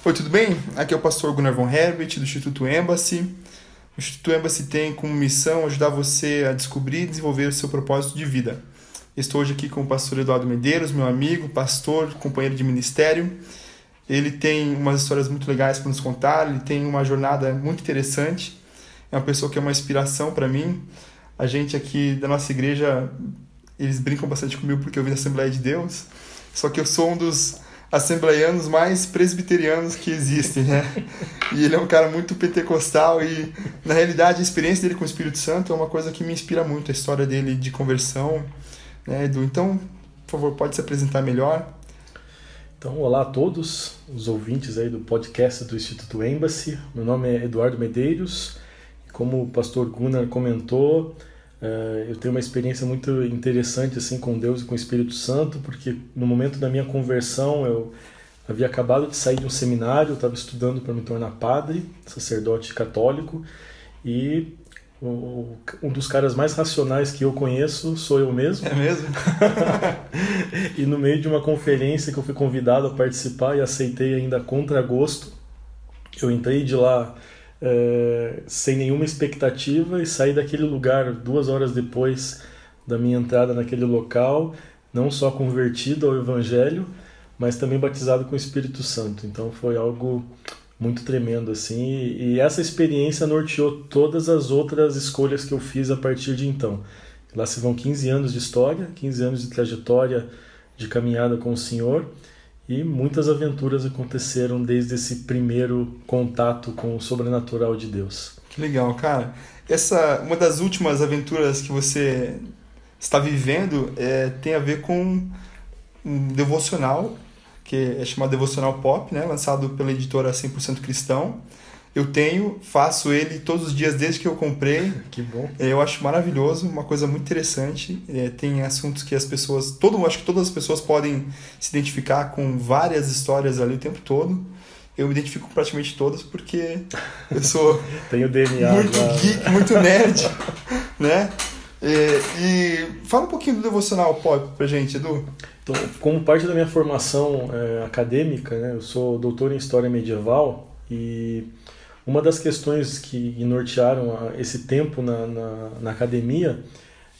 Oi, tudo bem? Aqui é o pastor Gunnar von Herbert, do Instituto Embassy. O Instituto Embassy tem como missão ajudar você a descobrir e desenvolver o seu propósito de vida. Estou hoje aqui com o pastor Eduardo Medeiros, meu amigo, pastor, companheiro de ministério. Ele tem umas histórias muito legais para nos contar, ele tem uma jornada muito interessante. É uma pessoa que é uma inspiração para mim. A gente aqui da nossa igreja, eles brincam bastante comigo porque eu vim da Assembleia de Deus. Só que eu sou um dos assembleianos mais presbiterianos que existem, né? E ele é um cara muito pentecostal e, na realidade, a experiência dele com o Espírito Santo é uma coisa que me inspira muito, a história dele de conversão, né, Edu? Então, por favor, pode se apresentar melhor. Então, olá a todos os ouvintes aí do podcast do Instituto Embassy. Meu nome é Eduardo Medeiros. Como o pastor Gunnar comentou, eu tenho uma experiência muito interessante assim com Deus e com o Espírito Santo, porque no momento da minha conversão eu havia acabado de sair de um seminário, eu estava estudando para me tornar padre, sacerdote católico, e um dos caras mais racionais que eu conheço sou eu mesmo. É mesmo? E no meio de uma conferência que eu fui convidado a participar e aceitei ainda a contragosto, eu entrei de lá sem nenhuma expectativa e saí daquele lugar 2 horas depois da minha entrada naquele local, não só convertido ao Evangelho, mas também batizado com o Espírito Santo. Então foi algo muito tremendo assim, e essa experiência norteou todas as outras escolhas que eu fiz a partir de então. Lá se vão 15 anos de história, 15 anos de trajetória de caminhada com o Senhor, e muitas aventuras aconteceram desde esse primeiro contato com o sobrenatural de Deus. Que legal, cara. Uma das últimas aventuras que você está vivendo tem a ver com um devocional, que é chamado Devocional Pop, né? Lançado pela editora 100% Cristão. Eu faço ele todos os dias desde que eu comprei. Que bom. Eu acho maravilhoso, uma coisa muito interessante. Tem assuntos que as pessoas, acho que todas as pessoas podem se identificar com várias histórias ali o tempo todo. Eu me identifico praticamente todas porque eu sou tenho DNA muito geek, muito nerd, né? E fala um pouquinho do Devocional Pop pra gente, Edu. Então, como parte da minha formação acadêmica, né, eu sou doutor em História Medieval, e uma das questões que nortearam esse tempo na academia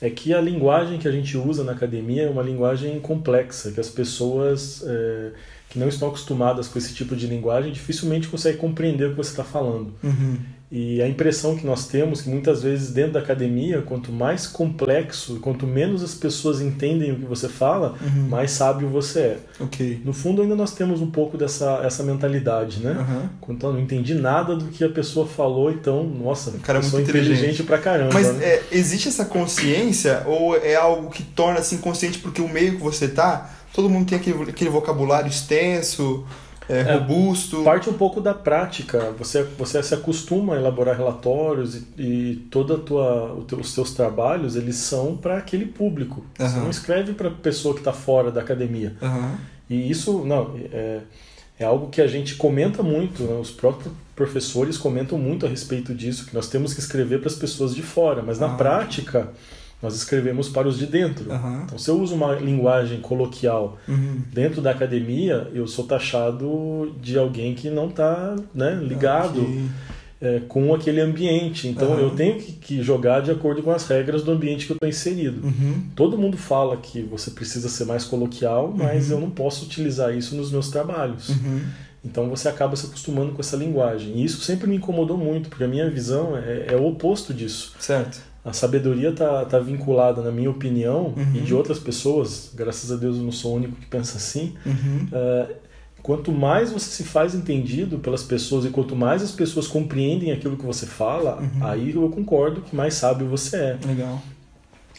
é que a linguagem que a gente usa na academia é uma linguagem complexa, que as pessoas que não estão acostumadas com esse tipo de linguagem dificilmente conseguem compreender o que você está falando. Uhum. E a impressão que nós temos que muitas vezes dentro da academia, quanto mais complexo, quanto menos as pessoas entendem o que você fala, mais sábio você é. Okay. No fundo ainda nós temos um pouco essa mentalidade, né? Quando eu não entendi nada do que a pessoa falou, então, nossa, o cara é muito inteligente pra caramba. Mas né? Existe essa consciência ou é algo que torna assim consciente porque o meio que você tá, todo mundo tem aquele vocabulário extenso, robusto? Parte um pouco da prática. Você se acostuma a elaborar relatórios e os seus trabalhos, eles são para aquele público. Você não escreve para a pessoa que está fora da academia. E isso é algo que a gente comenta muito, né? Os próprios professores comentam muito a respeito disso, que nós temos que escrever para as pessoas de fora, mas na prática nós escrevemos para os de dentro. Então, se eu uso uma linguagem coloquial dentro da academia, eu sou taxado de alguém que não está ligado com aquele ambiente. Então, eu tenho que jogar de acordo com as regras do ambiente que eu estou inserido. Todo mundo fala que você precisa ser mais coloquial, mas eu não posso utilizar isso nos meus trabalhos. Então, você acaba se acostumando com essa linguagem. E isso sempre me incomodou muito, porque a minha visão é o oposto disso. Certo. A sabedoria tá vinculada, na minha opinião, e de outras pessoas, graças a Deus eu não sou o único que pensa assim, quanto mais você se faz entendido pelas pessoas e quanto mais as pessoas compreendem aquilo que você fala, aí eu concordo que mais sábio você é. Legal.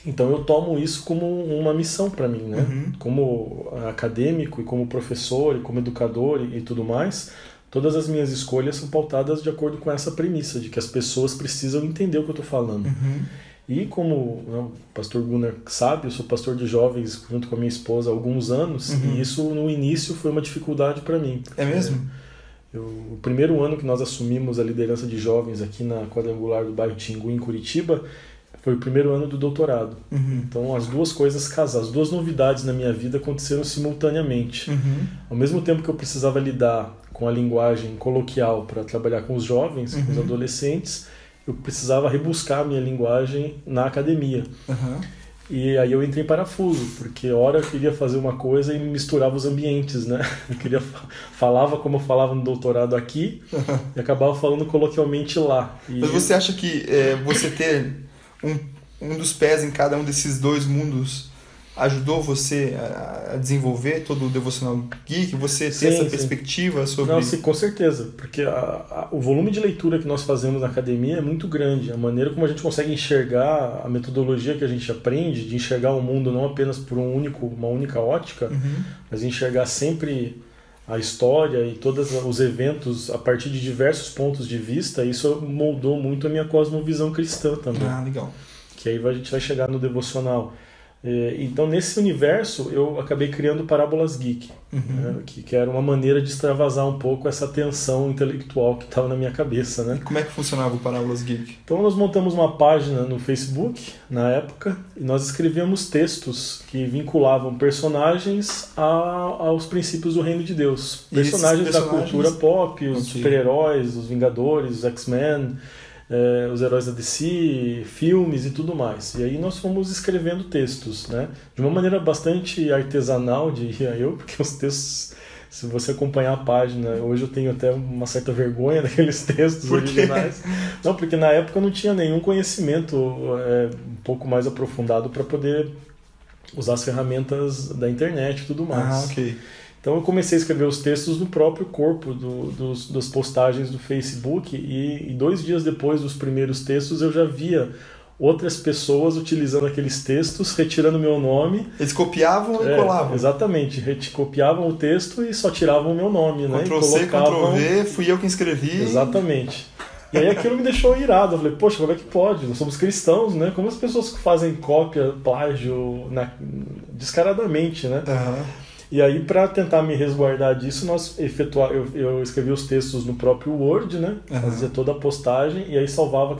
Então eu tomo isso como uma missão para mim, né? Como acadêmico e como professor e como educador e tudo mais. Todas as minhas escolhas são pautadas de acordo com essa premissa, de que as pessoas precisam entender o que eu estou falando. E como o pastor Gunnar sabe, eu sou pastor de jovens junto com a minha esposa há alguns anos, e isso no início foi uma dificuldade para mim. É mesmo? O primeiro ano que nós assumimos a liderança de jovens aqui na quadrangular do bairro Tingu, em Curitiba, foi o primeiro ano do doutorado. Então as duas coisas casaram, as duas novidades na minha vida aconteceram simultaneamente. Ao mesmo tempo que eu precisava lidar com a linguagem coloquial para trabalhar com os jovens, com os adolescentes, eu precisava rebuscar a minha linguagem na academia. E aí eu entrei em parafuso, porque hora eu queria fazer uma coisa e misturava os ambientes, né? Eu falava como eu falava no doutorado aqui e acabava falando coloquialmente lá. Mas você acha que você ter um dos pés em cada um desses dois mundos ajudou você a desenvolver todo o Devocional Geek? Você ter essa perspectiva sobre... Não, sim, com certeza, porque o volume de leitura que nós fazemos na academia é muito grande. A maneira como a gente consegue enxergar a metodologia que a gente aprende, de enxergar o mundo não apenas por uma única ótica, mas enxergar sempre a história e todos os eventos a partir de diversos pontos de vista, isso moldou muito a minha cosmovisão cristã também. Legal. Que aí a gente vai chegar no Devocional. Então, nesse universo, eu acabei criando Parábolas Geek, né, que era uma maneira de extravasar um pouco essa tensão intelectual que estava na minha cabeça. Né? E como é que funcionava o Parábolas Geek? Então, nós montamos uma página no Facebook, na época, e nós escrevíamos textos que vinculavam personagens aos princípios do Reino de Deus. Personagens da cultura pop, os super-heróis, os Vingadores, os X-Men... os heróis da DC, filmes e tudo mais. E aí nós fomos escrevendo textos, né? De uma maneira bastante artesanal, diria eu, porque os textos, se você acompanhar a página, hoje eu tenho até uma certa vergonha daqueles textos originais. Não, porque na época eu não tinha nenhum conhecimento um pouco mais aprofundado para poder usar as ferramentas da internet e tudo mais. Ok. Então eu comecei a escrever os textos no próprio corpo das postagens do Facebook e 2 dias depois dos primeiros textos eu já via outras pessoas utilizando aqueles textos, retirando meu nome. Eles copiavam e colavam. Exatamente, copiavam o texto e só tiravam o meu nome. Ctrl+C, Ctrl+V, fui eu quem escrevi. Exatamente. E aí aquilo me deixou irado. Eu falei, poxa, como é que pode? Nós somos cristãos, né? Como as pessoas fazem cópia, plágio descaradamente, né? E aí, para tentar me resguardar disso, eu escrevi os textos no próprio Word, né? Fazia toda a postagem e aí salvava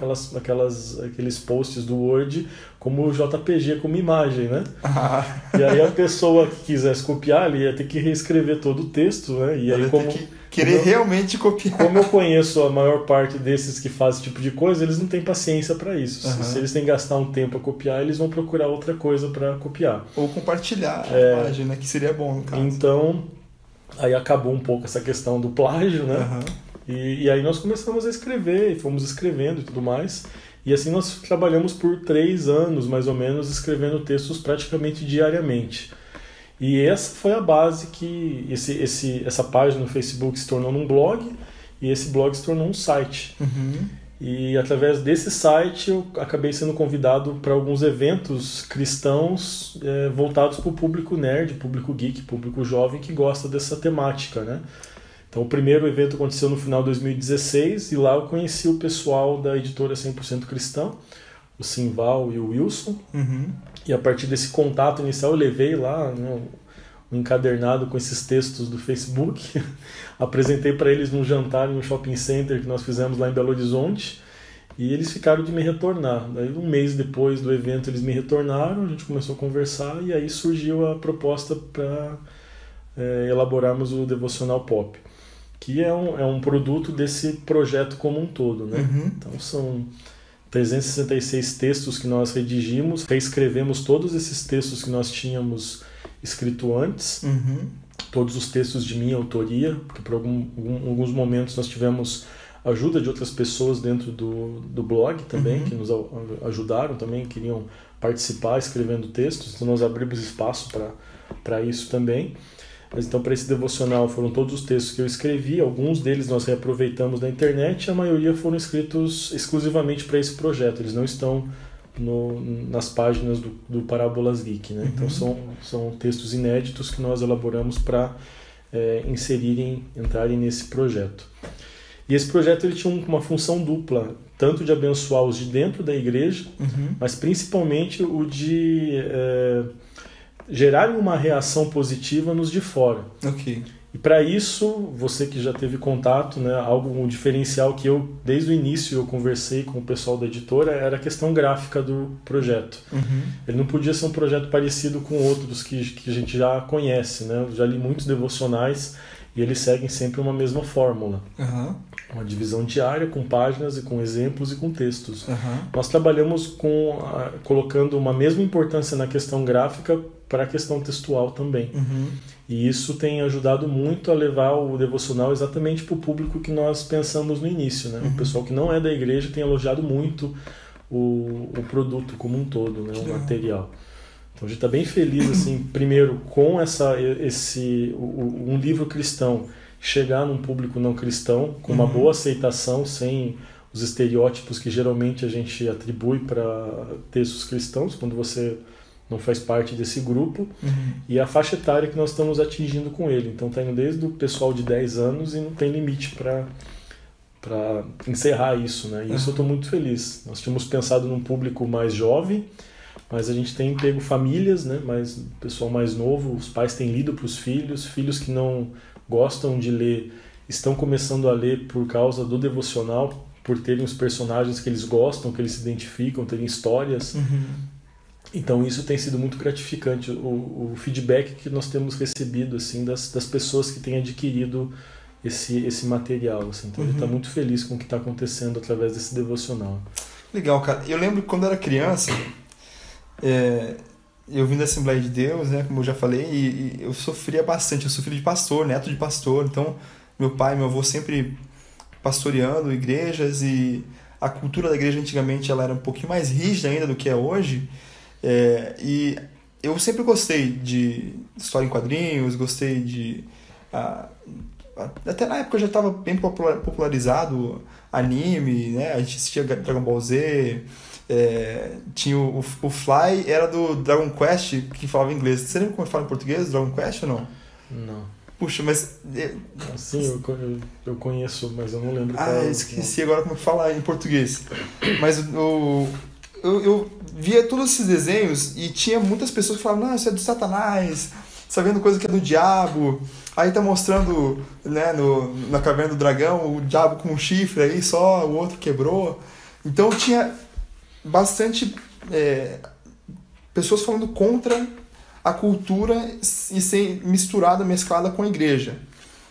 aqueles posts do Word como JPG, como imagem, né? E aí a pessoa que quisesse copiar, ele ia ter que reescrever todo o texto, né? E aí realmente copiar. Como eu conheço a maior parte desses que fazem esse tipo de coisa, eles não têm paciência para isso. Se eles têm que gastar um tempo a copiar, eles vão procurar outra coisa para copiar. Ou compartilhar a imagem, né? Que seria bom no caso. Então, aí acabou um pouco essa questão do plágio, né? E aí nós começamos a escrever, e fomos escrevendo e tudo mais. E assim nós trabalhamos por 3 anos, mais ou menos, escrevendo textos praticamente diariamente. E essa foi a base que essa página no Facebook se tornou um blog e esse blog se tornou um site. E através desse site eu acabei sendo convidado para alguns eventos cristãos voltados para o público nerd, público geek, público jovem que gosta dessa temática, né? Então o primeiro evento aconteceu no final de 2016 e lá eu conheci o pessoal da editora 100% Cristã, o Simval e o Wilson. E a partir desse contato inicial eu levei lá, né, um encadernado com esses textos do Facebook, apresentei para eles num jantar no shopping center que nós fizemos lá em Belo Horizonte e eles ficaram de me retornar. Daí 1 mês depois do evento eles me retornaram, a gente começou a conversar e aí surgiu a proposta para elaborarmos o Devocional Pop, que é um produto desse projeto como um todo, né? Então são 366 textos que nós redigimos, reescrevemos todos esses textos que nós tínhamos escrito antes, todos os textos de minha autoria, porque por alguns momentos nós tivemos ajuda de outras pessoas dentro do blog também, que nos ajudaram também, queriam participar escrevendo textos, então nós abrimos espaço para isso também. Mas então para esse devocional foram todos os textos que eu escrevi, alguns deles nós reaproveitamos da internet, a maioria foram escritos exclusivamente para esse projeto, eles não estão nas páginas do Parábolas Geek, né? Então são textos inéditos que nós elaboramos para entrarem nesse projeto. E esse projeto ele tinha uma função dupla, tanto de abençoar os de dentro da igreja, mas principalmente o de gerar uma reação positiva nos de fora. E para isso, você que já teve contato, né, um diferencial que eu, desde o início, eu conversei com o pessoal da editora, era a questão gráfica do projeto. Ele não podia ser um projeto parecido com outros que a gente já conhece, né? Eu já li muitos devocionais e eles seguem sempre uma mesma fórmula. Uma divisão diária com páginas e com exemplos e com textos. Nós trabalhamos colocando uma mesma importância na questão gráfica para a questão textual também. E isso tem ajudado muito a levar o devocional exatamente para o público que nós pensamos no início, né? O pessoal que não é da igreja tem elogiado muito o produto como um todo, né? O material. Então a gente está bem feliz, assim, primeiro com um livro cristão chegar num público não cristão, com uma boa aceitação, sem os estereótipos que geralmente a gente atribui para textos cristãos, quando você não faz parte desse grupo, e a faixa etária que nós estamos atingindo com ele. Então está indo desde o pessoal de 10 anos e não tem limite para encerrar isso, né? E isso eu estou muito feliz. Nós tínhamos pensado num público mais jovem, mas a gente tem pego famílias, né? Mas pessoal mais novo, os pais têm lido para os filhos que não gostam de ler, estão começando a ler por causa do devocional, por terem os personagens que eles gostam, que eles se identificam, terem histórias. Então isso tem sido muito gratificante, o feedback que nós temos recebido assim, das pessoas que têm adquirido esse material. Assim. Então a gente está muito feliz com o que está acontecendo através desse devocional. Legal, cara. Eu lembro que quando eu era criança, eu vim da Assembleia de Deus, né, como eu já falei, e eu sofria bastante. Eu sou filho de pastor, neto de pastor, então meu pai e meu avô sempre pastoreando igrejas, e a cultura da igreja antigamente ela era um pouquinho mais rígida ainda do que é hoje, e eu sempre gostei de história em quadrinhos, gostei de... até na época já estava bem popularizado anime, né? A gente assistia Dragon Ball Z, tinha o Fly, era do Dragon Quest, que falava inglês. Você lembra como fala em português, Dragon Quest ou não? Não. Puxa, mas... Sim, eu conheço, mas eu não lembro. Esqueci agora como falar em português. Mas eu via todos esses desenhos e tinha muitas pessoas que falavam, não, isso é do Satanás, você tá vendo coisa que é do diabo. Aí tá mostrando, né, na Caverna do Dragão, o diabo com um chifre aí só, o outro quebrou. Então tinha bastante pessoas falando contra a cultura e ser mesclada com a igreja.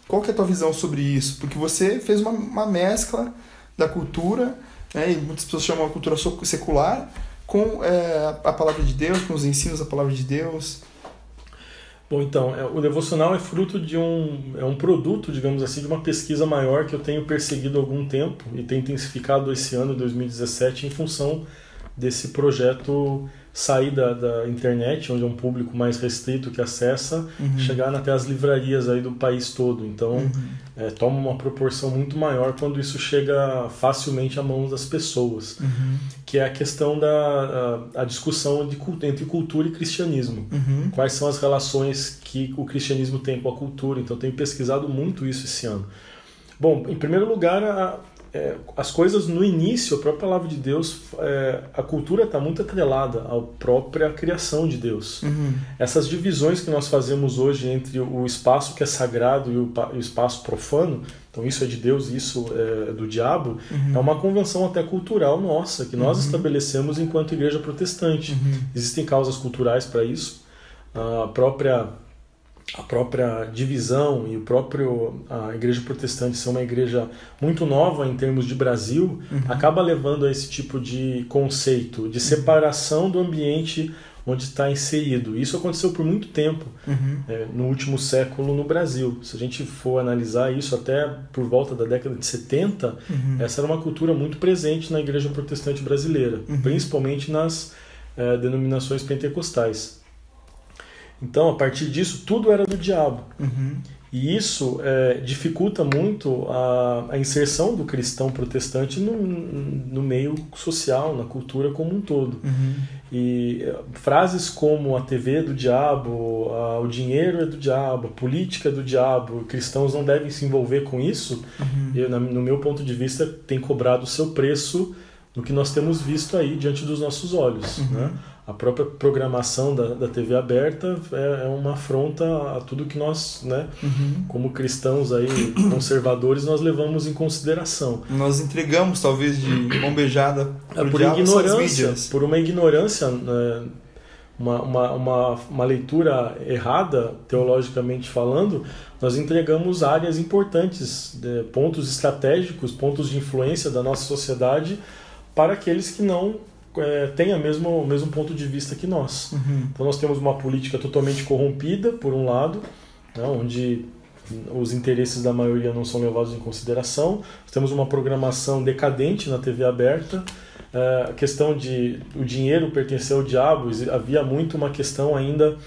Qual que é a tua visão sobre isso? Porque você fez uma mescla da cultura, né, e muitas pessoas chamam a cultura secular, com a palavra de Deus, com os ensinos da palavra de Deus. Bom, então, o devocional é fruto de um produto, digamos assim, de uma pesquisa maior que eu tenho perseguido há algum tempo e tem intensificado esse ano, 2017, em função desse projeto sair da internet, onde é um público mais restrito que acessa, chegar até as livrarias aí do país todo. Então, toma uma proporção muito maior quando isso chega facilmente à mão das pessoas, que é a questão da discussão entre cultura e cristianismo. Quais são as relações que o cristianismo tem com a cultura? Então, eu tenho pesquisado muito isso esse ano. Bom, em primeiro lugar, as coisas no início, a própria palavra de Deus, a cultura está muito atrelada à própria criação de Deus. Essas divisões que nós fazemos hoje entre o espaço que é sagrado e o espaço profano, então isso é de Deus e isso é do diabo, é uma convenção até cultural nossa, que nós estabelecemos enquanto igreja protestante. Existem causas culturais para isso, a própria divisão e a igreja protestante ser uma igreja muito nova em termos de Brasil, acaba levando a esse tipo de conceito de separação do ambiente onde está inserido. Isso aconteceu por muito tempo no último século no Brasil. Se a gente for analisar isso até por volta da década de 70, essa era uma cultura muito presente na igreja protestante brasileira, principalmente nas denominações pentecostais. Então, a partir disso, tudo era do diabo. E isso dificulta muito a inserção do cristão protestante no meio social, na cultura como um todo. E frases como a TV é do diabo, o dinheiro é do diabo, a política é do diabo, cristãos não devem se envolver com isso, no meu ponto de vista, tem cobrado o seu preço no que nós temos visto aí diante dos nossos olhos, né? A própria programação da TV aberta é uma afronta a tudo que nós, né, como cristãos aí, conservadores, nós levamos em consideração. Nós entregamos, talvez, de mão beijada por ignorância, por uma ignorância uma leitura errada, teologicamente falando, nós entregamos áreas importantes, pontos estratégicos, pontos de influência da nossa sociedade para aqueles que não têm o mesmo ponto de vista que nós. Então nós temos uma política totalmente corrompida, por um lado, né, onde os interesses da maioria não são levados em consideração. Nós temos uma programação decadente na TV aberta. A questão de o dinheiro pertencer ao diabo, havia muito uma questão ainda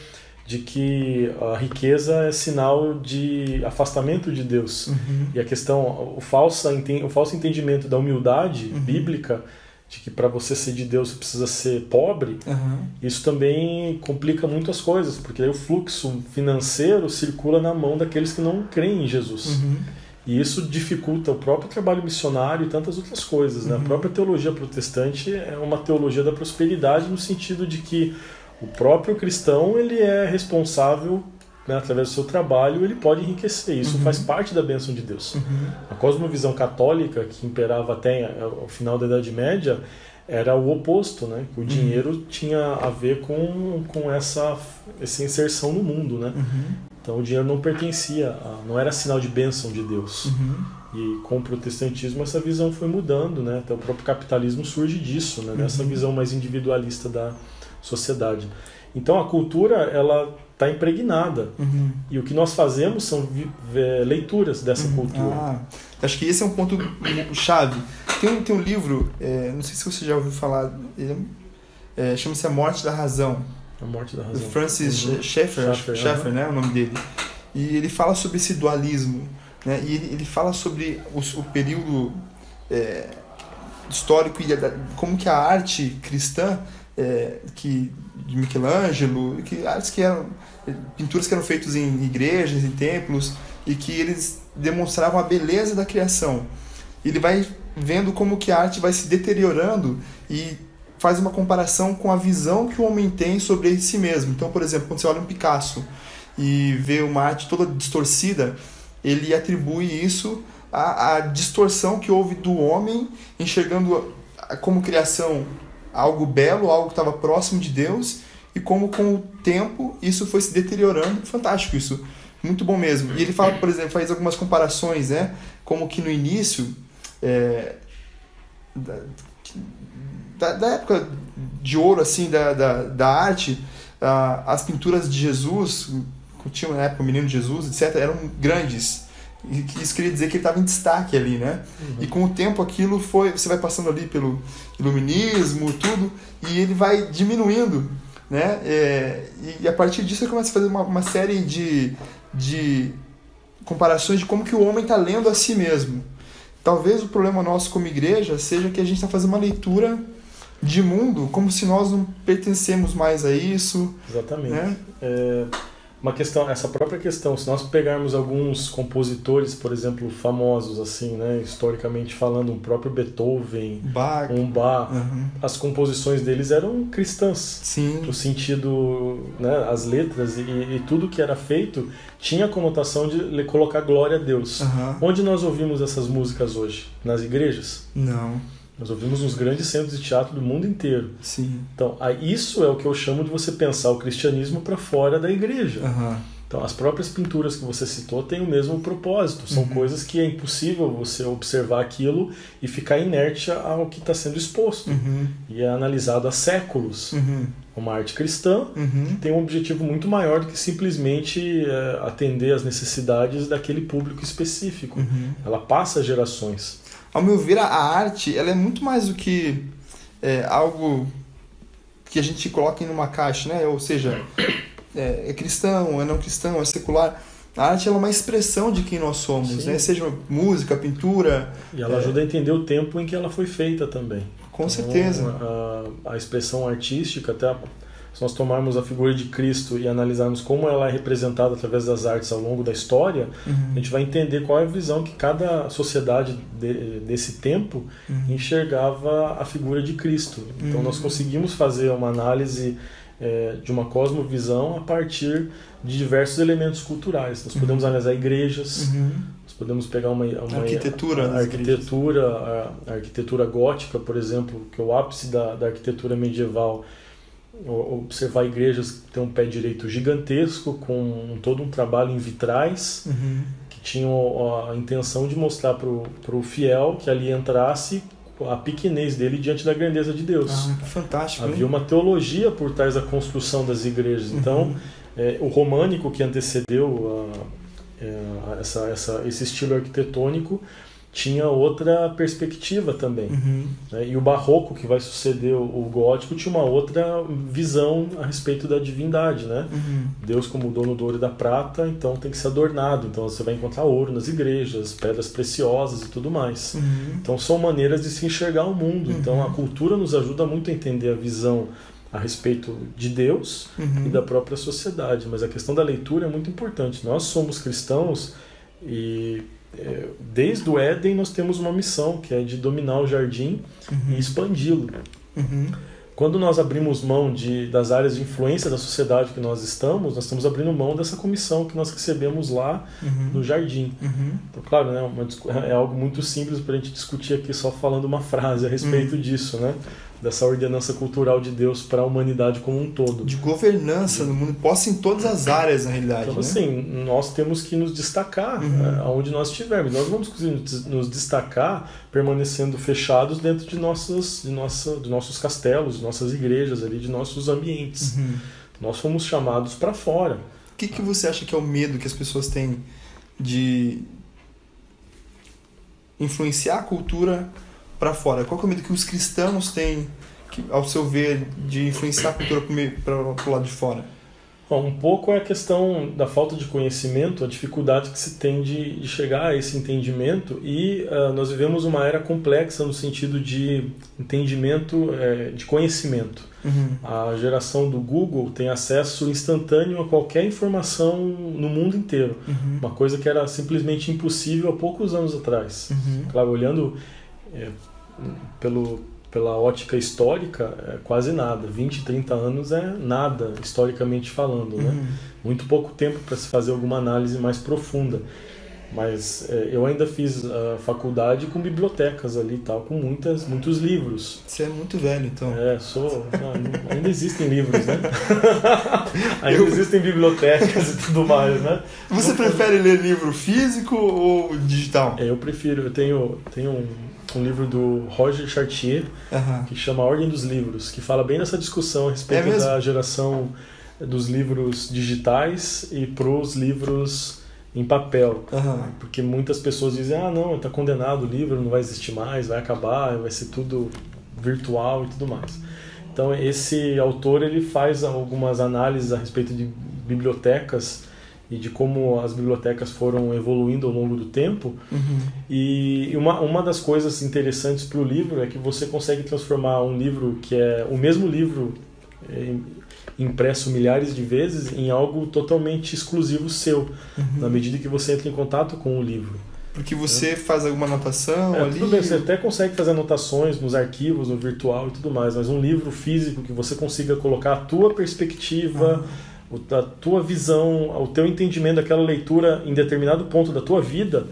de que a riqueza é sinal de afastamento de Deus. E a questão, o falso entendimento da humildade bíblica, de que para você ser de Deus você precisa ser pobre, isso também complica muito as coisas, porque aí o fluxo financeiro circula na mão daqueles que não creem em Jesus. E isso dificulta o próprio trabalho missionário e tantas outras coisas, né? A própria teologia protestante é uma teologia da prosperidade, no sentido de que o próprio cristão ele é responsável, né, através do seu trabalho, ele pode enriquecer. Isso faz parte da bênção de Deus. A cosmovisão católica, que imperava até ao final da Idade Média, era o oposto, né? O dinheiro tinha a ver com essa inserção no mundo, né? Então o dinheiro não pertencia, não era sinal de bênção de Deus. E com o protestantismo essa visão foi mudando, né? Até o próprio capitalismo surge disso, né? Dessa visão mais individualista da sociedade. Então a cultura, ela está impregnada. E o que nós fazemos são leituras dessa cultura. Acho que esse é um ponto chave. Tem um livro, não sei se você já ouviu falar, chama-se A Morte da Razão. A Morte da Razão. Do Francis Schaeffer, né, o nome dele. E ele fala sobre esse dualismo, né, e ele fala sobre o período histórico e como que a arte cristã, de Michelangelo, pinturas que eram feitas em igrejas, em templos, e que eles demonstravam a beleza da criação. Ele vai vendo como que a arte vai se deteriorando e faz uma comparação com a visão que o homem tem sobre si mesmo. Então, por exemplo, quando você olha um Picasso e vê uma arte toda distorcida, ele atribui isso à distorção que houve do homem, enxergando como criação algo belo, algo que estava próximo de Deus, e como com o tempo isso foi se deteriorando. Fantástico isso, muito bom mesmo. E ele fala, por exemplo, faz algumas comparações, né? Como que no início da época de ouro assim da arte, as pinturas de Jesus, que tinha na época o Menino Jesus, etc., eram grandes. E isso queria dizer que ele estava em destaque ali, né? E com o tempo aquilo você vai passando ali pelo iluminismo, tudo, e ele vai diminuindo, né? E a partir disso ele começa a fazer uma série de comparações de como que o homem está lendo a si mesmo. Talvez o problema nosso como igreja seja que a gente está fazendo uma leitura de mundo como se nós não pertencemos mais a isso. Exatamente. Né? Uma questão, essa própria questão, se nós pegarmos alguns compositores, por exemplo, famosos, assim, né, historicamente falando, o próprio Beethoven, Bach, as composições deles eram cristãs. Sim. No sentido, né, as letras e tudo que era feito tinha a conotação de colocar glória a Deus. Onde nós ouvimos essas músicas hoje? Nas igrejas? Não. Nós ouvimos nos grandes centros de teatro do mundo inteiro. Sim. Então, isso é o que eu chamo de você pensar o cristianismo para fora da igreja. Então, as próprias pinturas que você citou têm o mesmo propósito. São coisas que é impossível você observar aquilo e ficar inerte ao que está sendo exposto. E é analisado há séculos. Uma arte cristã que tem um objetivo muito maior do que simplesmente atender às necessidades daquele público específico. Ela passa gerações. Ao meu ver, a arte ela é muito mais do que algo que a gente coloca em uma caixa, né? Ou seja, é cristão, é não cristão, é secular. A arte ela é uma expressão de quem nós somos, né? Seja música, pintura. E ela ajuda a entender o tempo em que ela foi feita também. Com certeza. A expressão artística, até se nós tomarmos a figura de Cristo e analisarmos como ela é representada através das artes ao longo da história, a gente vai entender qual é a visão que cada sociedade desse tempo enxergava a figura de Cristo. Então nós conseguimos fazer uma análise de uma cosmovisão a partir de diversos elementos culturais. Nós podemos analisar igrejas, nós podemos pegar uma a arquitetura gótica, por exemplo, que é o ápice da arquitetura medieval. observar igrejas que têm um pé direito gigantesco, com todo um trabalho em vitrais, que tinham a intenção de mostrar para o fiel que ali entrasse a pequenez dele diante da grandeza de Deus. Que fantástico. Havia uma teologia por trás da construção das igrejas. Então, o românico que antecedeu esse estilo arquitetônico tinha outra perspectiva também. Né? E o barroco, que vai suceder o gótico, tinha uma outra visão a respeito da divindade. Né? Deus como dono do ouro e da prata, então tem que ser adornado. Então você vai encontrar ouro nas igrejas, pedras preciosas e tudo mais. Então são maneiras de se enxergar o mundo. Então a cultura nos ajuda muito a entender a visão a respeito de Deus e da própria sociedade. Mas a questão da leitura é muito importante. Nós somos cristãos e desde o Éden nós temos uma missão, que é de dominar o jardim e expandi-lo. Quando nós abrimos mão das áreas de influência da sociedade que nós estamos abrindo mão dessa comissão que nós recebemos lá no jardim. Então, claro, né, é algo muito simples para a gente discutir aqui só falando uma frase a respeito disso, né? Dessa ordenança cultural de Deus para a humanidade como um todo. De governança no mundo, possa em todas as áreas, na realidade. Então, né? assim, nós temos que nos destacar aonde nós estivermos. Nós vamos conseguir nos destacar permanecendo fechados dentro de nossos castelos, de nossas igrejas, ali, de nossos ambientes. Nós fomos chamados para fora. O que você acha que é o medo que as pessoas têm de influenciar a cultura para fora? Qual é o medo que os cristãos têm, ao seu ver, de influenciar a cultura para o lado de fora? Bom, um pouco é a questão da falta de conhecimento, a dificuldade que se tem de chegar a esse entendimento, e nós vivemos uma era complexa no sentido de entendimento, de conhecimento. A geração do Google tem acesso instantâneo a qualquer informação no mundo inteiro, uma coisa que era simplesmente impossível há poucos anos atrás. Claro, olhando pela ótica histórica, quase nada. 20, 30 anos é nada, historicamente falando. Né? Muito pouco tempo para se fazer alguma análise mais profunda. Mas eu ainda fiz a faculdade com bibliotecas ali e tal, com muitos livros. Você é muito velho, então. Ainda existem livros, né? Ainda existem bibliotecas e tudo mais, né? Você prefere ler livro físico ou digital? Eu prefiro. Eu tenho um livro do Roger Chartier, que chama A Ordem dos Livros, que fala bem dessa discussão a respeito da geração dos livros digitais e pros livros em papel. Porque muitas pessoas dizem, não, está condenado o livro, não vai existir mais, vai acabar, vai ser tudo virtual e tudo mais. Então esse autor ele faz algumas análises a respeito de bibliotecas e de como as bibliotecas foram evoluindo ao longo do tempo. E uma das coisas interessantes para o livro é que você consegue transformar um livro que é o mesmo livro impresso milhares de vezes em algo totalmente exclusivo seu, na medida que você entra em contato com o livro. Porque você faz alguma anotação ali? Tudo bem, você até consegue fazer anotações nos arquivos, no virtual e tudo mais, mas um livro físico que você consiga colocar a tua perspectiva, a tua visão, o teu entendimento daquela leitura em determinado ponto da tua vida,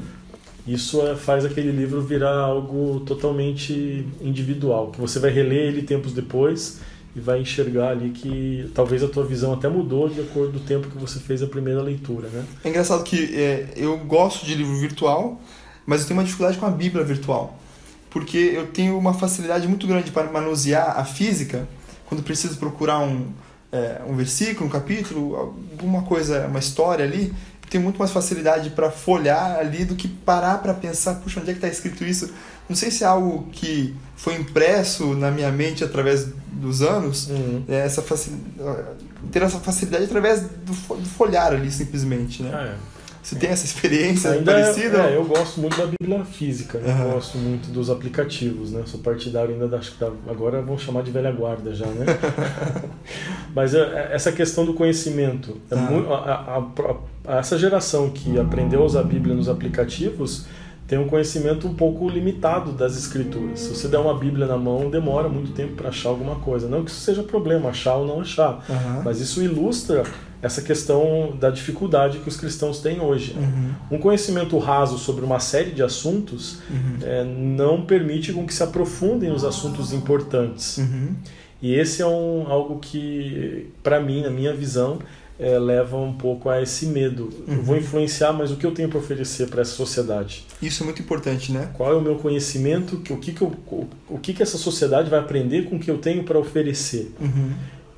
isso faz aquele livro virar algo totalmente individual, que você vai reler ele tempos depois e vai enxergar ali que talvez a tua visão até mudou de acordo com o tempo que você fez a primeira leitura, né? É engraçado que eu gosto de livro virtual, mas eu tenho uma dificuldade com a Bíblia virtual, porque eu tenho uma facilidade muito grande para manusear a física, quando preciso procurar um versículo, um capítulo, alguma coisa, uma história ali, tenho muito mais facilidade para folhear ali do que parar para pensar, puxa, onde é que está escrito isso? Não sei se é algo que foi impresso na minha mente através dos anos, ter essa facilidade através do folhear ali, simplesmente, né? Você tem essa experiência parecida? Eu gosto muito da Bíblia física, né? Eu gosto muito dos aplicativos, né? Sou partidário ainda agora vão chamar de velha guarda já, né? Mas essa questão do conhecimento, essa geração que aprendeu a usar a Bíblia nos aplicativos tem um conhecimento um pouco limitado das escrituras. Se você der uma Bíblia na mão, demora muito tempo para achar alguma coisa. Não que isso seja problema, achar ou não achar, mas isso ilustra essa questão da dificuldade que os cristãos têm hoje. Um conhecimento raso sobre uma série de assuntos não permite com que se aprofundem os assuntos importantes. E esse é algo que, para mim, na minha visão, leva um pouco a esse medo. Eu vou influenciar, mas o que eu tenho para oferecer para essa sociedade? Isso é muito importante, né? Qual é o meu conhecimento? O que essa sociedade vai aprender com o que eu tenho para oferecer?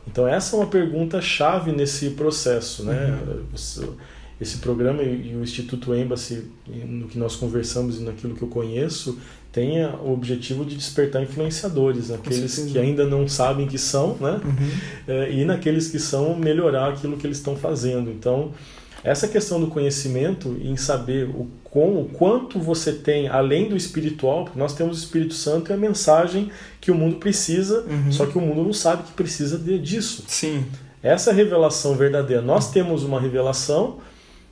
Então essa é uma pergunta chave nesse processo, né? Esse programa e o Instituto Embassy, no que nós conversamos e naquilo que eu conheço, tem o objetivo de despertar influenciadores, aqueles que ainda não sabem que são, né? E naqueles que são, melhorar aquilo que eles estão fazendo. Então, essa questão do conhecimento, em saber o quanto você tem, além do espiritual, porque nós temos o Espírito Santo e a mensagem que o mundo precisa, só que o mundo não sabe que precisa disso. Sim. Essa é a revelação verdadeira. Nós temos uma revelação,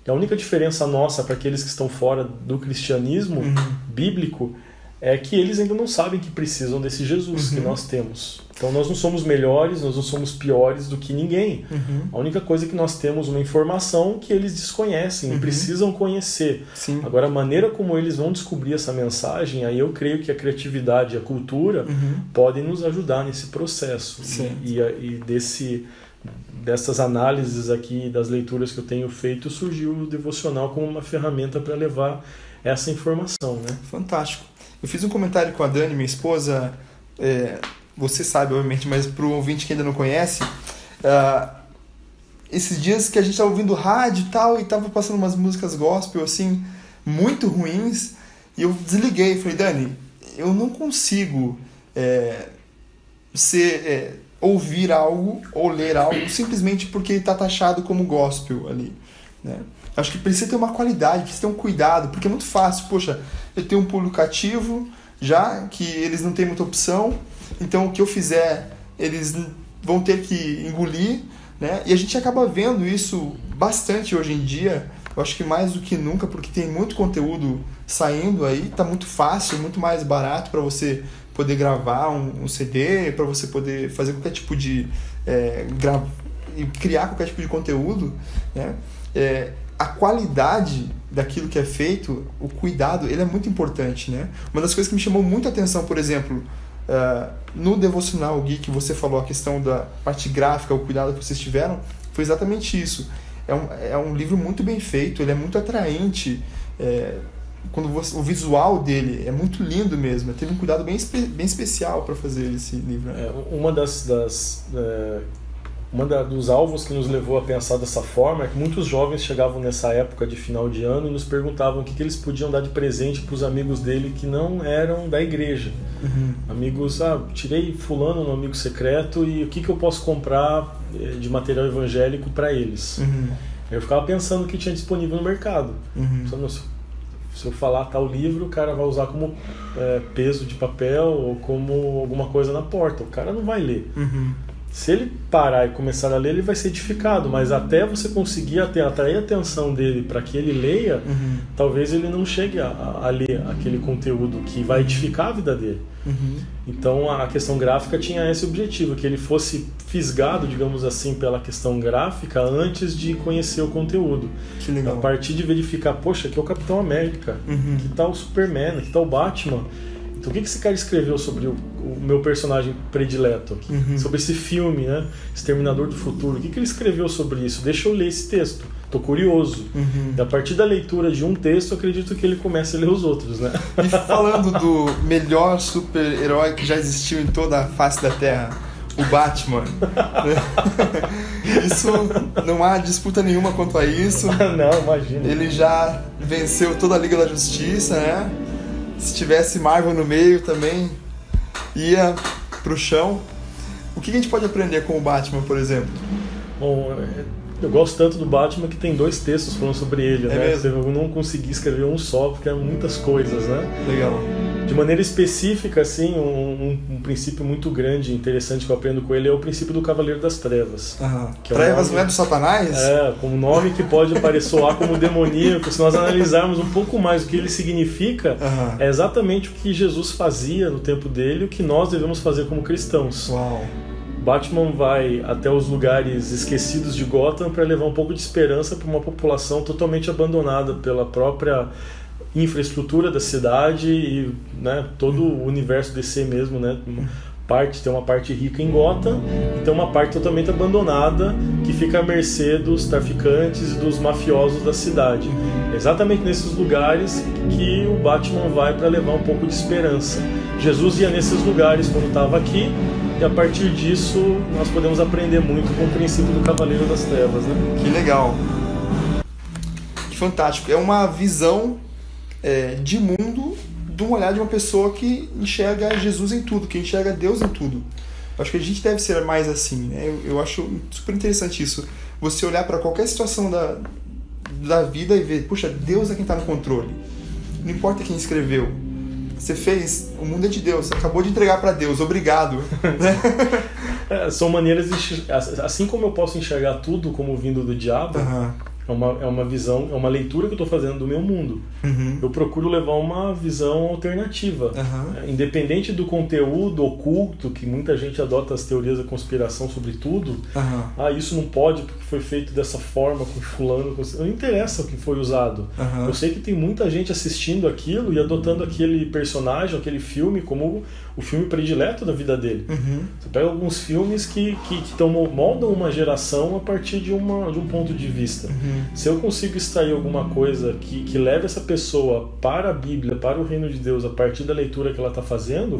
a única diferença nossa para aqueles que estão fora do cristianismo bíblico é que eles ainda não sabem que precisam desse Jesus que nós temos. Então nós não somos melhores, nós não somos piores do que ninguém. A única coisa é que nós temos uma informação que eles desconhecem e precisam conhecer. Sim. Agora, a maneira como eles vão descobrir essa mensagem, aí eu creio que a criatividade e a cultura podem nos ajudar nesse processo. E dessas análises aqui, das leituras que eu tenho feito, surgiu o devocional como uma ferramenta para levar essa informação, né? Fantástico. Eu fiz um comentário com a Dani, minha esposa, você sabe, obviamente, mas para o ouvinte que ainda não conhece, esses dias que a gente estava ouvindo rádio e tal, e estava passando umas músicas gospel, assim, muito ruins, e eu desliguei, falei, Dani, eu não consigo ouvir algo ou ler algo simplesmente porque está taxado como gospel ali, né? Acho que precisa ter uma qualidade, precisa ter um cuidado, porque é muito fácil. Poxa, eu tenho um público cativo, já que eles não têm muita opção, então o que eu fizer, eles vão ter que engolir, né? E a gente acaba vendo isso bastante hoje em dia, eu acho que mais do que nunca, porque tem muito conteúdo saindo aí, tá muito fácil, muito mais barato para você poder gravar um CD, para você poder fazer qualquer tipo de... criar qualquer tipo de conteúdo, né? A qualidade daquilo que é feito, o cuidado, ele é muito importante, né? Uma das coisas que me chamou muito a atenção, por exemplo, no Devocional Gui, que você falou a questão da parte gráfica, o cuidado que vocês tiveram, foi exatamente isso. É um livro muito bem feito, ele é muito atraente, o visual dele é muito lindo mesmo. Teve um cuidado bem especial para fazer esse livro. Dos alvos que nos levou a pensar dessa forma é que muitos jovens chegavam nessa época de final de ano e nos perguntavam o que eles podiam dar de presente para os amigos dele que não eram da igreja. Amigos, tirei fulano no amigo secreto e o que eu posso comprar de material evangélico para eles? Eu ficava pensando o que tinha disponível no mercado. Se eu falar tal livro, o cara vai usar como peso de papel ou como alguma coisa na porta. O cara não vai ler. Se ele parar e começar a ler, ele vai ser edificado, mas até você conseguir atrair a atenção dele para que ele leia, talvez ele não chegue a ler aquele conteúdo que vai edificar a vida dele. Então a questão gráfica tinha esse objetivo, que ele fosse fisgado, digamos assim, pela questão gráfica antes de conhecer o conteúdo. Que legal. A partir de verificar, poxa, aqui é o Capitão América, que tal o Superman, aqui tal o Batman. Então o que esse cara escreveu sobre o meu personagem predileto aqui? Sobre esse filme, né? Exterminador do Futuro. O que ele escreveu sobre isso? Deixa eu ler esse texto. Tô curioso. E a partir da leitura de um texto, eu acredito que ele comece a ler os outros, né? E falando do melhor super-herói que já existiu em toda a face da Terra, o Batman. Isso, não há disputa nenhuma quanto a isso. Não, imagina. Ele já venceu toda a Liga da Justiça, né? Se tivesse Marvel no meio também, ia pro chão. O que a gente pode aprender com o Batman, por exemplo? Bom, eu gosto tanto do Batman que tem 2 textos falando sobre ele, né? Mesmo? Eu não consegui escrever um só, porque é muitas coisas, né? Legal. De maneira específica, assim, um princípio muito grande e interessante que eu aprendo com ele é o princípio do Cavaleiro das Trevas. Que Trevas não é do Satanás? Com um nome que pode soar como demoníaco. Se nós analisarmos um pouco mais o que ele significa, é exatamente o que Jesus fazia no tempo dele, o que nós devemos fazer como cristãos. Uau. Batman vai até os lugares esquecidos de Gotham para levar um pouco de esperança para uma população totalmente abandonada pela própria infraestrutura da cidade e, né, todo o universo DC mesmo, né, tem uma parte rica em Gotham e tem uma parte totalmente abandonada que fica à mercê dos traficantes e dos mafiosos da cidade. É exatamente nesses lugares que o Batman vai para levar um pouco de esperança. Jesus ia nesses lugares quando estava aqui, e a partir disso nós podemos aprender muito com o princípio do Cavaleiro das Trevas, né? Que legal. Que fantástico. É uma visão de mundo, de um olhar de uma pessoa que enxerga Jesus em tudo, que enxerga Deus em tudo. Acho que a gente deve ser mais assim, né? Eu acho super interessante isso. Você olhar para qualquer situação da vida e ver, puxa, Deus é quem está no controle. Não importa quem escreveu. Você fez, o mundo é de Deus, acabou de entregar para Deus, obrigado. São maneiras de, assim como eu posso enxergar tudo como vindo do diabo, é uma visão, é uma leitura que eu estou fazendo do meu mundo. Eu procuro levar uma visão alternativa, independente do conteúdo oculto, que muita gente adota as teorias da conspiração sobre tudo. Isso não pode porque foi feito dessa forma, com fulano, não interessa o que foi usado. Eu sei que tem muita gente assistindo aquilo e adotando aquele personagem, aquele filme como o filme predileto da vida dele. Você pega alguns filmes que moldam uma geração a partir de um ponto de vista. Se eu consigo extrair alguma coisa que leve essa pessoa para a Bíblia, para o reino de Deus, a partir da leitura que ela está fazendo,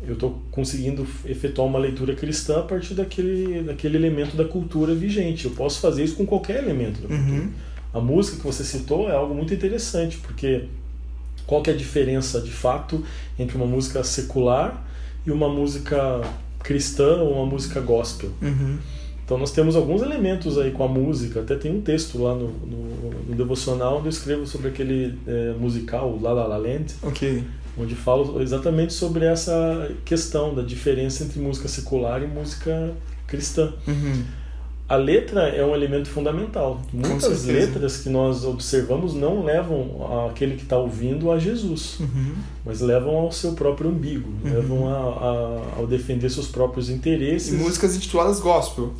eu estou conseguindo efetuar uma leitura cristã a partir daquele elemento da cultura vigente. Eu posso fazer isso com qualquer elemento da cultura. A música que você citou é algo muito interessante, porque qual que é a diferença, de fato, entre uma música secular e uma música cristã ou uma música gospel? Então nós temos alguns elementos aí com a música, até tem um texto lá no devocional onde eu escrevo sobre aquele musical, La La Land, onde falo exatamente sobre essa questão da diferença entre música secular e música cristã. A letra é um elemento fundamental. Muitas letras que nós observamos não levam aquele que está ouvindo a Jesus, mas levam ao seu próprio umbigo, levam ao defender seus próprios interesses. E músicas intituladas gospel.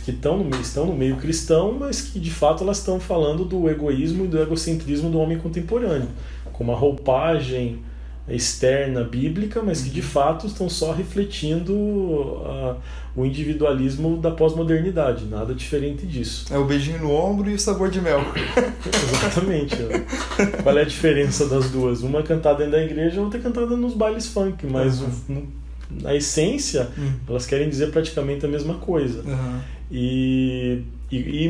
Que estão no meio cristão, mas que de fato elas estão falando do egoísmo e do egocentrismo do homem contemporâneo, com uma roupagem externa bíblica, mas que de fato estão só refletindo o individualismo da pós-modernidade, nada diferente disso. É o beijinho no ombro e o sabor de mel. Exatamente. Qual é a diferença das duas? Uma é cantada dentro da igreja, a outra é cantada nos bailes funk, mas na essência elas querem dizer praticamente a mesma coisa. E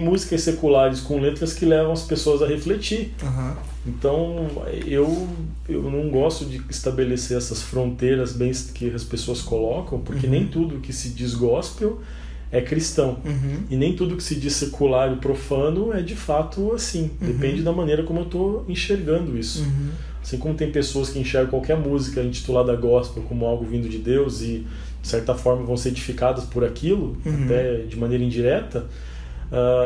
músicas seculares com letras que levam as pessoas a refletir. Então eu não gosto de estabelecer essas fronteiras bem que as pessoas colocam, porque nem tudo que se diz gospel é cristão, e nem tudo que se diz secular e profano é de fato assim. Depende da maneira como eu estou enxergando isso. Assim como tem pessoas que enxergam qualquer música intitulada gospel como algo vindo de Deus e de certa forma vão ser edificadas por aquilo, até de maneira indireta,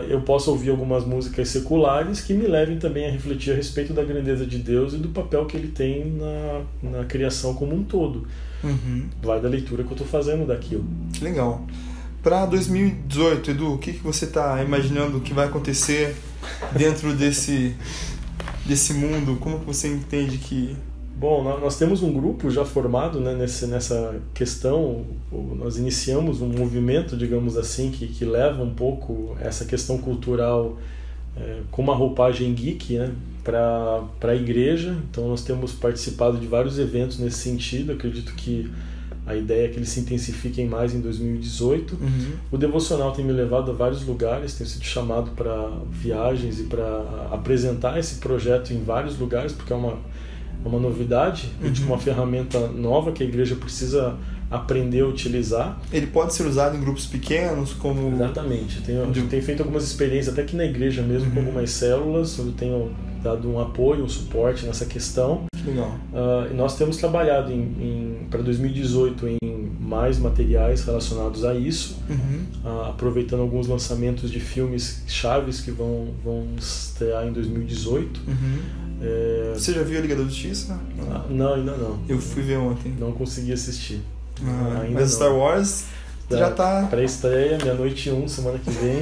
eu posso ouvir algumas músicas seculares que me levem também a refletir a respeito da grandeza de Deus e do papel que ele tem na criação como um todo. Vai da leitura que eu estou fazendo daquilo. Que legal. Para 2018, Edu, o que você está imaginando que vai acontecer dentro desse mundo? Como que você entende que... Bom, nós temos um grupo já formado, né, nessa questão. Nós iniciamos um movimento, digamos assim, que leva um pouco essa questão cultural com uma roupagem geek, né, para a igreja. Então nós temos participado de vários eventos nesse sentido. Acredito que a ideia é que eles se intensifiquem mais em 2018. O devocional tem me levado a vários lugares, tenho sido chamado para viagens e para apresentar esse projeto em vários lugares, porque é uma novidade, uma ferramenta nova que a igreja precisa aprender a utilizar. Ele pode ser usado em grupos pequenos, como... Exatamente. Eu tenho feito algumas experiências, até aqui na igreja mesmo, com algumas células, onde eu tenho dado um apoio, um suporte nessa questão. Legal. E nós temos trabalhado para 2018 em mais materiais relacionados a isso, aproveitando alguns lançamentos de filmes chaves que vão estrear em 2018. Você já viu a Liga da Justiça? Não, ainda não. Eu fui ver ontem. Não consegui assistir. Mas Star Wars já tá... Pré-estreia, meia-noite 1, semana que vem,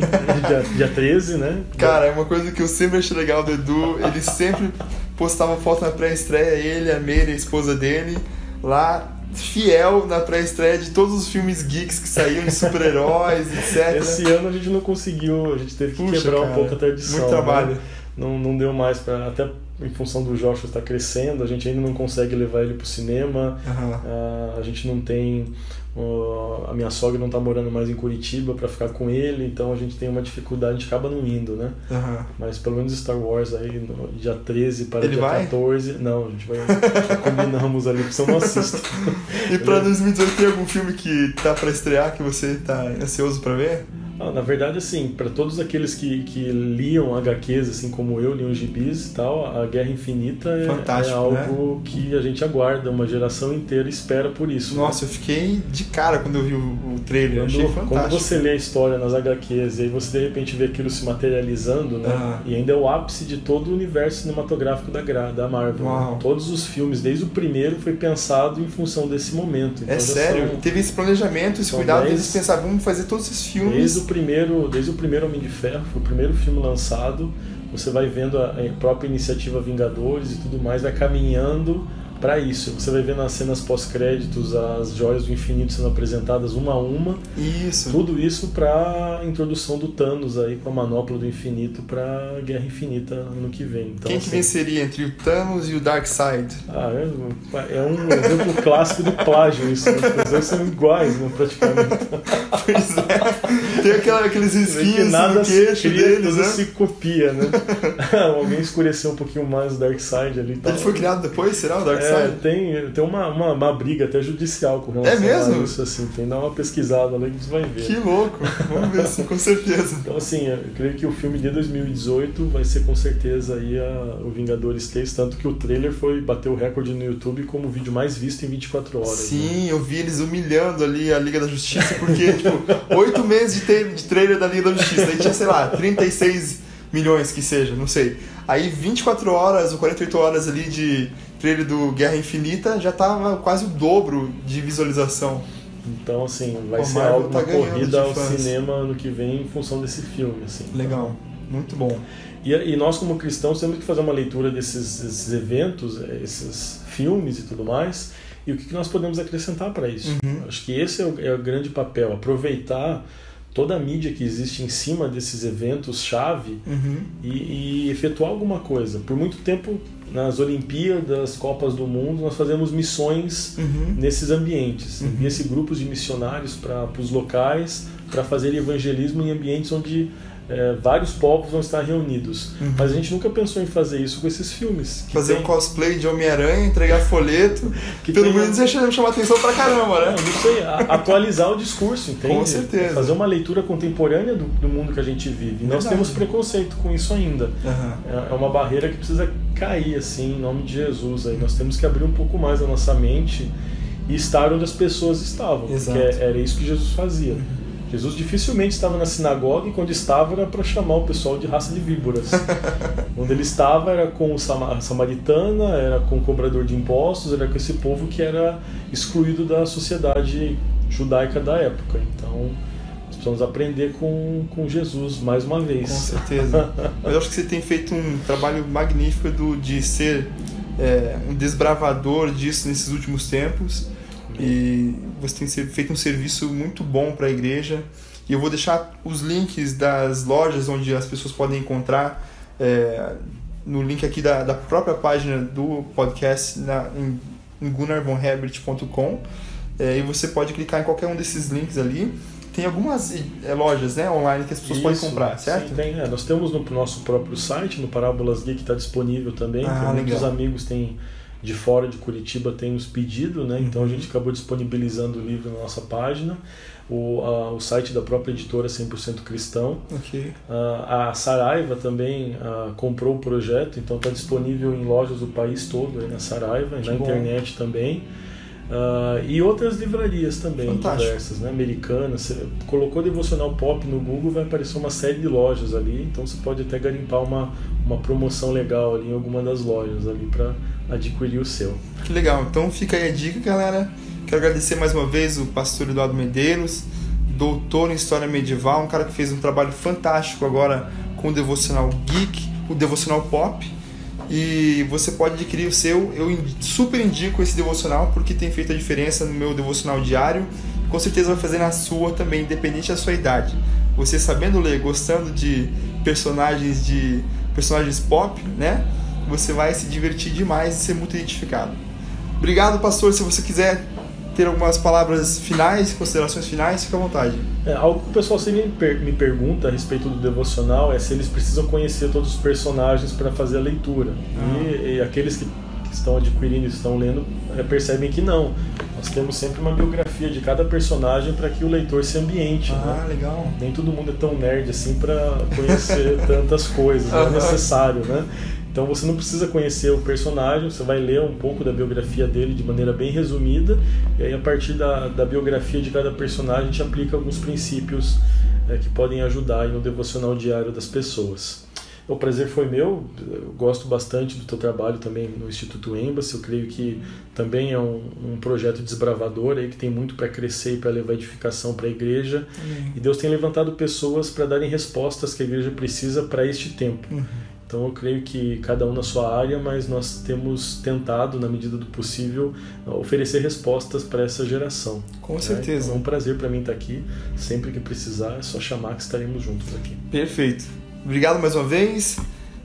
dia 13, né? Cara, é uma coisa que eu sempre achei legal do Edu, ele sempre postava foto na pré-estreia, ele, a Meire, a esposa dele, lá fiel na pré-estreia de todos os filmes geeks que saíam de super-heróis, etc. Esse ano a gente não conseguiu, a gente teve que quebrar um pouco a tradição. Muito trabalho. Né? Não deu mais para, até em função do Joshua estar crescendo, a gente ainda não consegue levar ele pro cinema, a gente não tem, a minha sogra não tá morando mais em Curitiba para ficar com ele, então a gente tem uma dificuldade, a gente acaba não indo, né? Mas pelo menos Star Wars aí, no dia 13 para ele dia vai? 14, não, a gente vai, já combinamos ali, porque eu não assisto. E para 2018 tem algum filme que tá para estrear que você tá ansioso para ver? Na verdade, assim, para todos aqueles que liam HQs, assim como eu, liam gibis e tal, a Guerra Infinita é algo, né, que a gente aguarda, uma geração inteira espera por isso. Nossa, né? Eu fiquei de cara quando eu vi o trailer, achei fantástico. Quando você lê a história nas HQs e aí você de repente vê aquilo se materializando, né? E ainda é o ápice de todo o universo cinematográfico da Marvel. Né? Todos os filmes, desde o primeiro, foi pensado em função desse momento. Então, sério? Teve esse planejamento, esse cuidado deles pensar, vamos fazer todos esses filmes... Desde o primeiro Homem de Ferro, foi o primeiro filme lançado, você vai vendo a própria iniciativa Vingadores e tudo mais, vai caminhando para isso. Você vai vendo as cenas pós-créditos, as joias do infinito sendo apresentadas uma a uma. Isso. Tudo isso para introdução do Thanos aí com a manopla do infinito para Guerra Infinita ano que vem. Então, quem que venceria entre o Thanos e o Darkseid? É um exemplo clássico de plágio isso. Né? Os dois são iguais, né, praticamente. Pois é. Tem aqueles skins no queixo deles, né? Se copia, né? Alguém escureceu um pouquinho mais o Darkseid ali. Ele foi criado depois, será o Darkseid? Tem uma briga até judicial com relação a isso, assim, tem que dar uma pesquisada lá que você vai ver. Que louco, vamos ver, sim, com certeza. Então, assim, eu creio que o filme de 2018 vai ser com certeza aí o Vingadores 3, tanto que o trailer bateu o recorde no YouTube como o vídeo mais visto em 24 horas. Sim, né? Eu vi eles humilhando ali a Liga da Justiça, porque, 8 meses de trailer da Liga da Justiça, aí tinha, sei lá, 36 milhões que seja, não sei. Aí 24 horas ou 48 horas ali de trailer do Guerra Infinita já tava quase o dobro de visualização. Então, assim, vai ser uma corrida ao cinema ano que vem em função desse filme. Assim. Legal, muito bom. E nós, como cristãos, temos que fazer uma leitura desses eventos, esses filmes e tudo mais, e o que nós podemos acrescentar para isso. Acho que esse é o grande papel, aproveitar toda a mídia que existe em cima desses eventos-chave e efetuar alguma coisa. Por muito tempo, nas Olimpíadas, Copas do Mundo, nós fazemos missões nesses ambientes. Envia-se grupos de missionários para os locais para fazer evangelismo em ambientes onde vários povos vão estar reunidos. Mas a gente nunca pensou em fazer isso com esses filmes. Fazer um cosplay de Homem-Aranha, entregar folheto, que pelo menos ia chamar atenção pra caramba, né? Não sei, atualizar o discurso, entende? Com certeza. Fazer uma leitura contemporânea do mundo que a gente vive. E nós temos preconceito com isso ainda. É uma barreira que precisa cair, assim, em nome de Jesus. Aí nós temos que abrir um pouco mais a nossa mente e estar onde as pessoas estavam. Exato. Porque era isso que Jesus fazia. Jesus dificilmente estava na sinagoga e quando estava era para chamar o pessoal de raça de víboras. Onde ele estava era com a samaritana, era com o cobrador de impostos, era com esse povo que era excluído da sociedade judaica da época. Então, nós precisamos aprender com Jesus mais uma vez. Com certeza. Mas eu acho que você tem feito um trabalho magnífico de ser um desbravador disso nesses últimos tempos. E você tem feito um serviço muito bom para a igreja. E eu vou deixar os links das lojas onde as pessoas podem encontrar no link aqui da própria página do podcast em gunnarvonherbert.com. E você pode clicar em qualquer um desses links ali. Tem algumas lojas, né, online que as pessoas podem comprar, certo? Sim, tem. Nós temos no nosso próprio site, no Parábolas Geek, que está disponível também. Muitos amigos têm de fora de Curitiba tem nos pedido, né? Então a gente acabou disponibilizando o livro na nossa página. O site da própria editora 100% Cristão. A Saraiva também comprou o projeto, então está disponível em lojas do país todo, aí na Saraiva, na internet também. E outras livrarias também, diversas, né? Americanas. Você colocou Devocional Pop no Google, vai aparecer uma série de lojas ali, então você pode até garimpar uma promoção legal ali em alguma das lojas ali para adquirir o seu. Que legal, então fica aí a dica, galera. Quero agradecer mais uma vez o pastor Eduardo Medeiros, doutor em História Medieval, um cara que fez um trabalho fantástico agora com o Devocional Geek, o Devocional Pop. E você pode adquirir o seu. Eu super indico esse devocional porque tem feito a diferença no meu devocional diário. Com certeza vai fazer na sua também, independente da sua idade. Você sabendo ler, gostando de personagens pop, né? Você vai se divertir demais e ser muito identificado. Obrigado, pastor. Se você quiser ter algumas palavras finais, considerações finais, fica à vontade. Algo que o pessoal sempre me pergunta a respeito do devocional é se eles precisam conhecer todos os personagens para fazer a leitura. E aqueles que estão adquirindo e estão lendo percebem que não. Nós temos sempre uma biografia de cada personagem para que o leitor se ambiente. Legal. Nem todo mundo é tão nerd assim para conhecer tantas coisas, não é necessário, né? Então você não precisa conhecer o personagem, você vai ler um pouco da biografia dele de maneira bem resumida, e aí a partir da biografia de cada personagem a gente aplica alguns princípios que podem ajudar aí no devocional diário das pessoas. O prazer foi meu, eu gosto bastante do teu trabalho também no Instituto Embassy, eu creio que também é um projeto desbravador aí, que tem muito para crescer e para levar edificação para a igreja. E Deus tem levantado pessoas para darem respostas que a igreja precisa para este tempo. Então eu creio que cada um na sua área, mas nós temos tentado, na medida do possível, oferecer respostas para essa geração. Com certeza. Então é um prazer para mim estar aqui, sempre que precisar é só chamar que estaremos juntos aqui. Perfeito. Obrigado mais uma vez.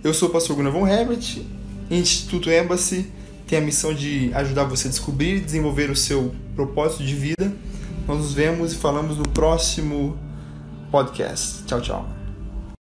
Eu sou o pastor Gunnar Von Herbert. Instituto Embassy tem a missão de ajudar você a descobrir e desenvolver o seu propósito de vida. Nós nos vemos e falamos no próximo podcast. Tchau, tchau.